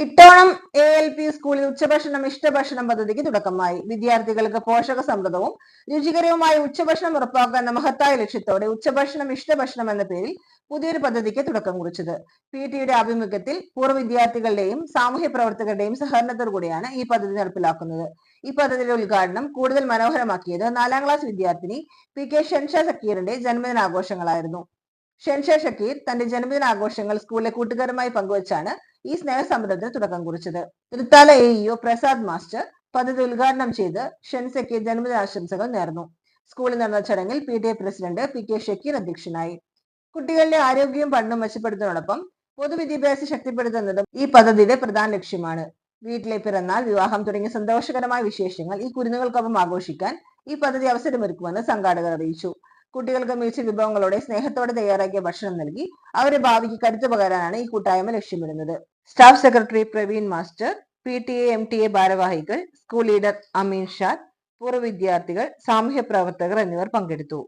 ഇട്ടോണം ALP സ്കൂളിൽ ഉച്ചഭക്ഷണം ഇഷ്ടഭക്ഷണം പദ്ധതിക്ക് തുടക്കമായി. വിദ്യാർത്ഥികൾക്ക് പോഷക സമൃദ്ധവും രുചികരവുമായ ഉച്ചഭക്ഷണം ഉറപ്പാക്കുന്ന മഹത്തായ ലക്ഷ്യത്തോടെ ഉച്ചഭക്ഷണം ഇഷ്ടഭക്ഷണം എന്ന പേരിൽ പുതിയൊരു പദ്ധതിക്ക് തുടക്കം കുറിച്ചത്. PTയുടെ ആഭിമുഖ്യത്തിൽ പൂർവ്വ വിദ്യാർത്ഥികളുടെയും സാമൂഹ്യ പ്രവർത്തകരുടെയും സഹകരണത്തോടു കൂടിയാണ് ഈ പദ്ധതി നടപ്പിലാക്കുന്നത്. ഈ പദ്ധതിയുടെ ഉദ്ഘാടനം കൂടുതൽ മനോഹരമാക്കിയത് 4ാം ക്ലാസ് വിദ്യാർത്ഥിനി PK ഷെൻഷ സക്കീറിന്റെ ജന്മദിനാഘോഷങ്ങളായിരുന്നു. ഷെൻഷ ഷക്കീർ തന്റെ ജന്മദിനാഘോഷങ്ങൾ സ്കൂളിലെ കൂട്ടുകാരുമായി പങ്കുവച്ചാണ് ഈ സ്നേഹസംരംഭത്തിന് തുടക്കം കുറിച്ചത്. തൃത്താല AEO പ്രസാദ് മാസ്റ്റർ പദ്ധതി ഉദ്ഘാടനം ചെയ്ത് ഷെൻസയ്ക്ക് ജന്മദിനാശംസകൾ നേർന്നു. സ്കൂളിൽ നടന്ന ചടങ്ങിൽ PTA പ്രസിഡന്റ് PK ഷക്കീർ അധ്യക്ഷനായി. കുട്ടികളുടെ ആരോഗ്യവും പഠനവും മെച്ചപ്പെടുത്തുന്നതോടൊപ്പം പൊതുവിദ്യാഭ്യാസം ശക്തിപ്പെടുത്തുന്നതും ഈ പദ്ധതിയുടെ പ്രധാന ലക്ഷ്യമാണ്. വീട്ടിലെ പിറന്നാൾ, വിവാഹം തുടങ്ങിയ സന്തോഷകരമായ വിശേഷങ്ങൾ ഈ കുരുന്നുകൾക്കൊപ്പം ആഘോഷിക്കാൻ ഈ പദ്ധതി അവസരമൊരുക്കുമെന്ന് സംഘാടകർ അറിയിച്ചു. കുട്ടികൾക്ക് മികച്ച വിഭവങ്ങളോടെ സ്നേഹത്തോടെ തയ്യാറാക്കിയ ഭക്ഷണം നൽകി അവരുടെ ഭാവിക്ക് കരുത്തു പകരാനാണ് ഈ കൂട്ടായ്മ ലക്ഷ്യമിടുന്നത്. Staff secretary Praveen master, PTA MTA ഭാരവാഹികൾ, സ്കൂൾ ലീഡർ അമീൻ ഷാദ്, പൂർവ്വ വിദ്യാർത്ഥികൾ, സാമൂഹ്യ പ്രവർത്തകർ എന്നിവർ പങ്കെടുത്തു.